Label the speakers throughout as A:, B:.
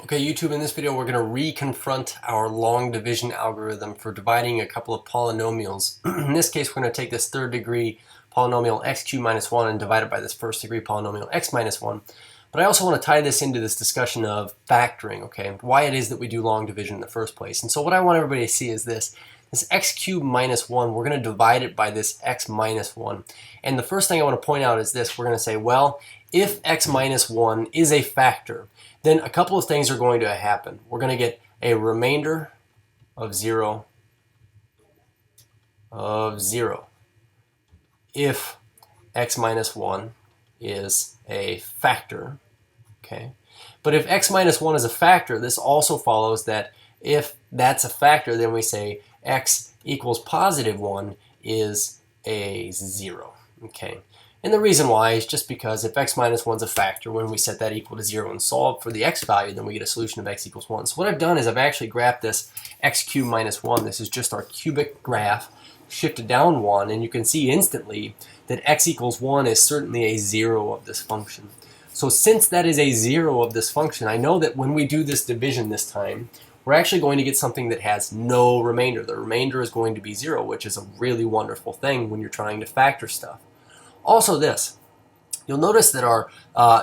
A: Okay, YouTube, in this video we're going to reconfront our long division algorithm for dividing a couple of polynomials. In this case, we're going to take this third degree polynomial x cubed minus 1 and divide it by this first degree polynomial x minus 1. But I also want to tie this into this discussion of factoring, okay, why it is that we do long division in the first place. And so what I want everybody to see is this x cubed minus 1, we're going to divide it by this x minus 1. And the first thing I want to point out is this. We're going to say, well, if x minus 1 is a factor, then a couple of things are going to happen. We're going to get a remainder of 0 if x minus 1 is a factor. Okay, but if x minus 1 is a factor, this also follows that if that's a factor, then we say x equals positive 1 is a 0. Okay. And the reason why is just because if x minus 1 is a factor, when we set that equal to 0 and solve for the x value, then we get a solution of x equals 1. So what I've done is I've actually graphed this x cubed minus 1. This is just our cubic graph, shifted down 1, and you can see instantly that x equals 1 is certainly a 0 of this function. So since that is a 0 of this function, I know that when we do this division this time, we're actually going to get something that has no remainder. The remainder is going to be 0, which is a really wonderful thing when you're trying to factor stuff. Also this, you'll notice that our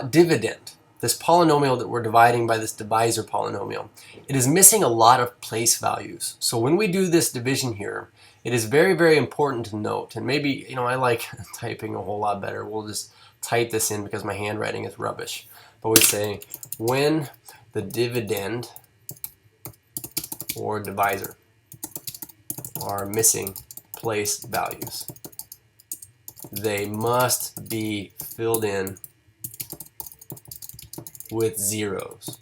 A: dividend, this polynomial that we're dividing by this divisor polynomial, it is missing a lot of place values. So when we do this division here, it is very, very important to note, and maybe, I like typing a whole lot better. We'll just type this in because my handwriting is rubbish. But we say when the dividend or divisor are missing place values, they must be filled in with zeros.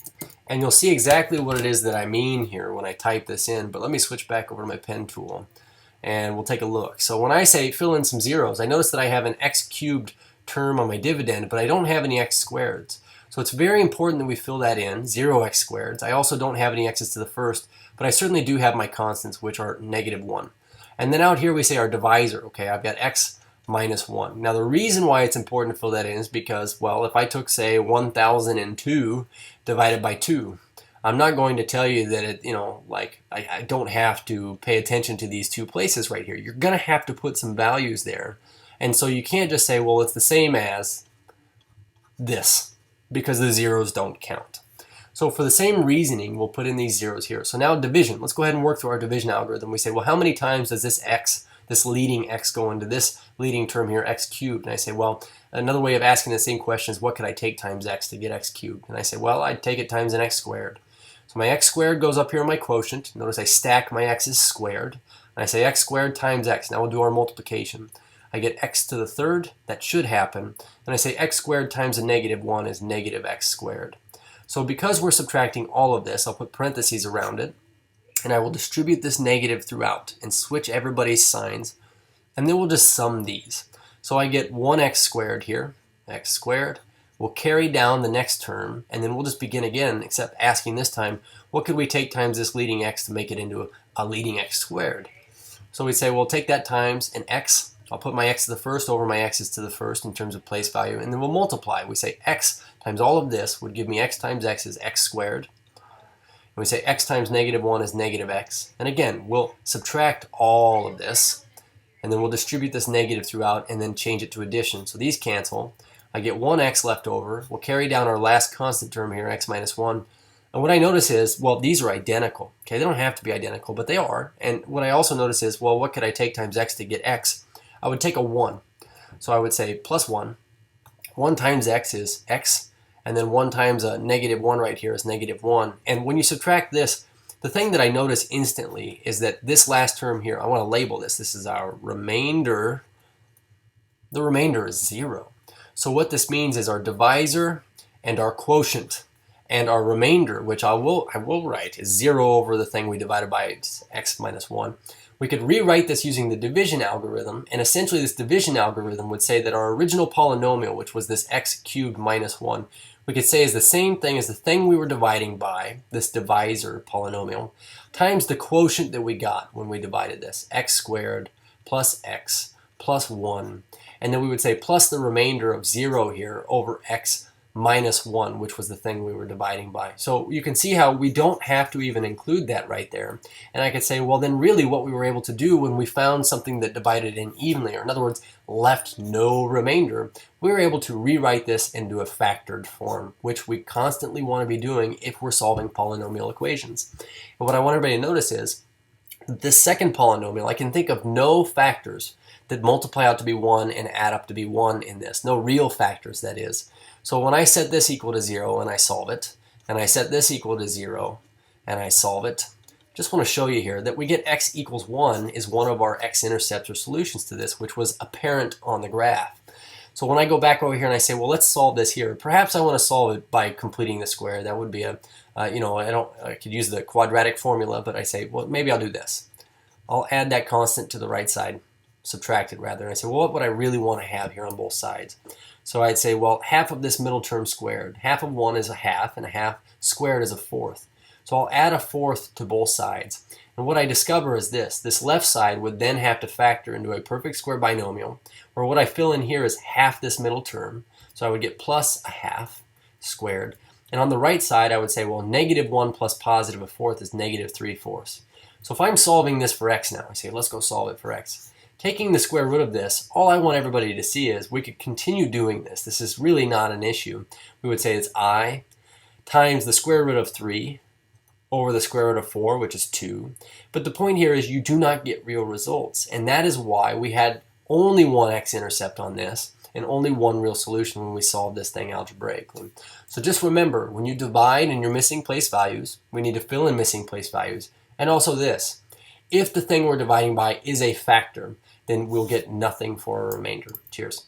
A: And you'll see exactly what it is that I mean here when I type this in, but let me switch back over to my pen tool and we'll take a look. So when I say fill in some zeros, I notice that I have an x cubed term on my dividend, but I don't have any x squareds. So it's very important that we fill that in, 0x squareds. I also don't have any x's to the first, but I certainly do have my constants, which are -1. And then out here we say our divisor. Okay, I've got x minus 1. Now the reason why it's important to fill that in is because, well, if I took, say, 1002 divided by 2, I'm not going to tell you that it, I don't have to pay attention to these two places right here. You're going to have to put some values there. And so you can't just say, well, it's the same as this, because the zeros don't count. So for the same reasoning, we'll put in these zeros here. So now division. Let's go ahead and work through our division algorithm. We say, well, how many times does this x, this leading x, go into this leading term here, x cubed? And I say, well, another way of asking the same question is, what could I take times x to get x cubed? And I say, well, I'd take it times an x squared. So my x squared goes up here in my quotient. Notice I stack my x's squared. And I say x squared times x. Now we'll do our multiplication. I get x to the third. That should happen. Then I say x squared times a -1 is -x squared. So because we're subtracting all of this, I'll put parentheses around it, and I will distribute this negative throughout and switch everybody's signs, and then we'll just sum these. So I get 1x squared here, x squared. We'll carry down the next term, and then we'll just begin again, except asking this time, what could we take times this leading x to make it into a leading x squared? So we say, well, take that times an x. I'll put my x to the first over my x's to the first in terms of place value, and then we'll multiply. We say x times all of this would give me x times x is x squared. And we say x times -1 is -x. And again, we'll subtract all of this, and then we'll distribute this negative throughout and then change it to addition. So these cancel. I get 1x left over. We'll carry down our last constant term here, x minus 1. And what I notice is, well, these are identical. Okay, they don't have to be identical, but they are. And what I also notice is, well, what could I take times x to get x? I would take a 1. So I would say plus 1. 1 times x is x, and then 1 times a -1 right here is -1. And when you subtract this, the thing that I notice instantly is that this last term here, I want to label this. This is our remainder. The remainder is 0. So what this means is our divisor and our quotient and our remainder, which I will write, is 0 over the thing we divided by x minus 1. We could rewrite this using the division algorithm, and essentially this division algorithm would say that our original polynomial, which was this x cubed minus 1, we could say is the same thing as the thing we were dividing by, this divisor polynomial, times the quotient that we got when we divided this, x squared plus x plus 1. And then we would say plus the remainder of 0 here over x minus 1, which was the thing we were dividing by. So you can see how we don't have to even include that right there. And I could say, well, then really what we were able to do when we found something that divided in evenly, or in other words, left no remainder, we were able to rewrite this into a factored form, which we constantly want to be doing if we're solving polynomial equations. And what I want everybody to notice is this second polynomial, I can think of no factors that multiply out to be 1 and add up to be 1 in this. No real factors, that is. So when I set this equal to 0 and I solve it, and I set this equal to 0 and I solve it, just want to show you here that we get x equals 1 is one of our x-intercepts or solutions to this, which was apparent on the graph. So when I go back over here and I say, well, let's solve this here, perhaps I want to solve it by completing the square. That would be a, I could use the quadratic formula, but I say, well, maybe I'll do this. I'll add that constant to the right side, subtract it rather, and I say, well, what would I really want to have here on both sides? So I'd say, well, half of this middle term squared. Half of 1 is a half, and a half squared is a fourth. So I'll add a fourth to both sides. And what I discover is this. This left side would then have to factor into a perfect square binomial, where what I fill in here is half this middle term. So I would get plus a half squared. And on the right side, I would say, well, negative 1 plus positive a fourth is negative 3/4. So if I'm solving this for x now, I say, let's go solve it for x. Taking the square root of this, all I want everybody to see is we could continue doing this. This is really not an issue. We would say it's I times the square root of 3 over the square root of 4, which is 2. But the point here is you do not get real results. And that is why we had only one x-intercept on this and only one real solution when we solved this thing algebraically. So just remember, when you divide and you're missing place values, we need to fill in missing place values. And also this, if the thing we're dividing by is a factor, then we'll get nothing for a remainder. Cheers.